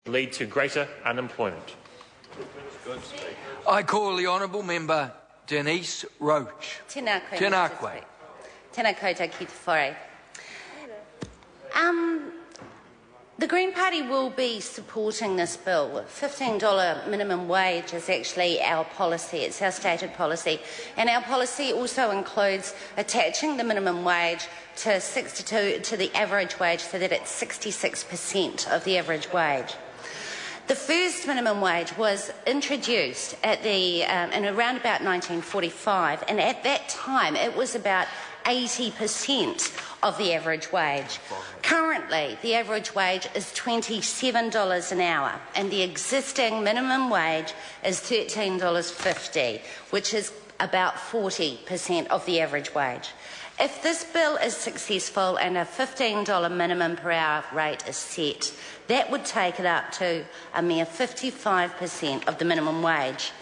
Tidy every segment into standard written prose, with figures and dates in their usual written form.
lead to greater unemployment. I call the honourable member Denise Roach. Tēnā koe. Tēnā koe. Tēnā koutou ki te whare. The Green Party will be supporting this bill. $15 minimum wage is actually our policy. It's our stated policy. And our policy also includes attaching the minimum wage to the average wage so that it's 66% of the average wage. The first minimum wage was introduced at in around about 1945, and at that time it was about 80% of the average wage. Currently, the average wage is $27 an hour, and the existing minimum wage is $13.50, which is about 40% of the average wage. If this bill is successful and a $15 minimum per hour rate is set, that would take it up to a mere 55% of the minimum wage.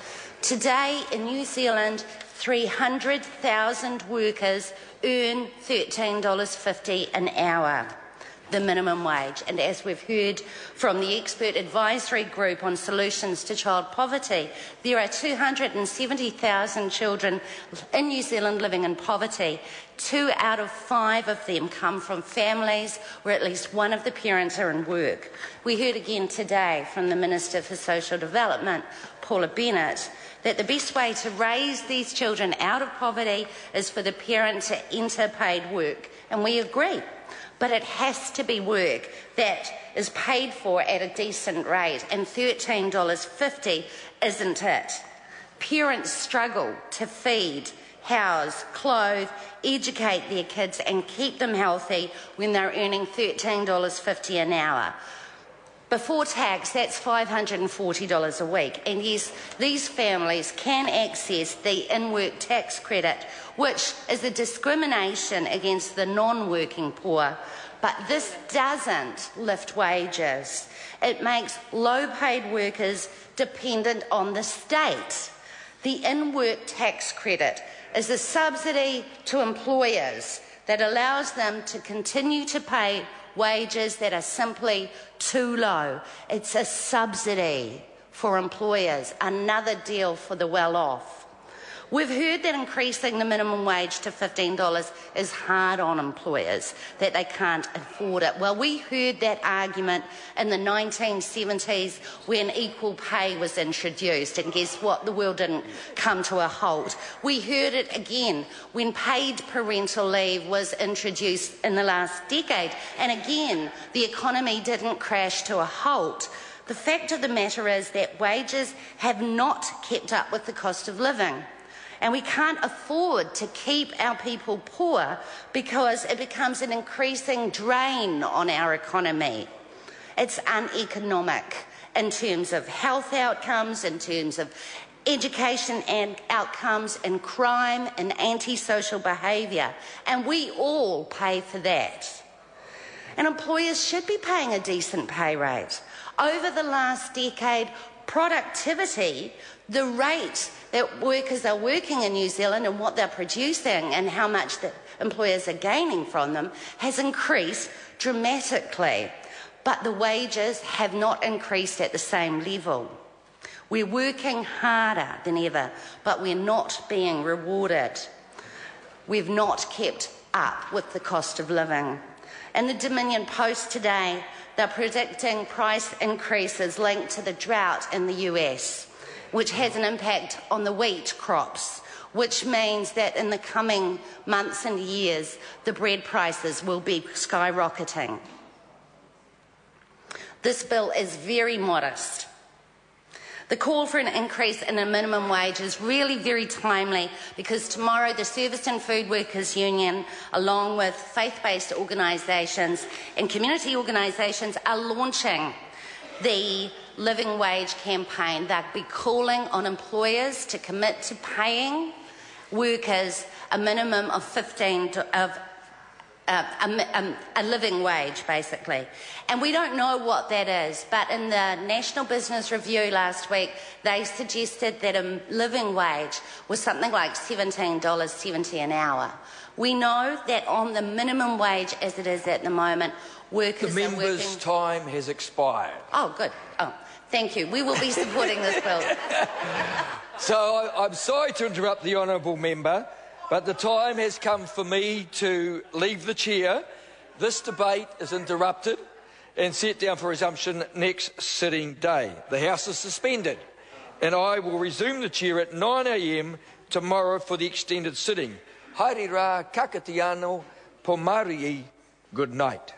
Today in New Zealand, 300,000 workers earn $13.50 an hour, the minimum wage. And as we've heard from the expert advisory group on solutions to child poverty, there are 270,000 children in New Zealand living in poverty. 2 out of 5 of them come from families where at least one of the parents are in work. We heard again today from the Minister for Social Development, Paula Bennett, that the best way to raise these children out of poverty is for the parent to enter paid work. And we agree. But it has to be work that is paid for at a decent rate, and $13.50 isn't it. Parents struggle to feed, house, clothe, educate their kids and keep them healthy when they're earning $13.50 an hour. Before tax, that's $540 a week. And yes, these families can access the in-work tax credit, which is a discrimination against the non-working poor. But this doesn't lift wages. It makes low-paid workers dependent on the state. The in-work tax credit is a subsidy to employers that allows them to continue to pay wages that are simply too low. It's a subsidy for employers, another deal for the well-off. We've heard that increasing the minimum wage to $15 is hard on employers, that they can't afford it. Well, we heard that argument in the 1970s when equal pay was introduced, and guess what? The world didn't come to a halt. We heard it again when paid parental leave was introduced in the last decade, and again, the economy didn't crash to a halt. The fact of the matter is that wages have not kept up with the cost of living. And we can't afford to keep our people poor because it becomes an increasing drain on our economy. It's uneconomic in terms of health outcomes, in terms of education and outcomes, in crime and antisocial behaviour. And we all pay for that. And employers should be paying a decent pay rate. Over the last decade, productivity, the rate that workers are working in New Zealand and what they're producing and how much the employers are gaining from them has increased dramatically. But the wages have not increased at the same level. We're working harder than ever, but we're not being rewarded. We've not kept up with the cost of living. In the Dominion Post today, they're predicting price increases linked to the drought in the US, which has an impact on the wheat crops, which means that in the coming months and years, the bread prices will be skyrocketing. This bill is very modest. The call for an increase in a minimum wage is really very timely because tomorrow the Service and Food Workers Union, along with faith-based organisations and community organisations, are launching the Living Wage campaign. They'll be calling on employers to commit to paying workers a minimum of a living wage, basically. And we don't know what that is, but in the National Business Review last week, they suggested that a living wage was something like $17.70 an hour. We know that on the minimum wage as it is at the moment, workers are working... The member's time has expired. Oh, good. Oh, thank you. We will be supporting this bill. So I'm sorry to interrupt the honourable member, but the time has come for me to leave the chair. This debate is interrupted and set down for resumption next sitting day. The House is suspended, and I will resume the chair at 9 a.m. tomorrow for the extended sitting. Haere rā, kakati anō, po Mārie, good night.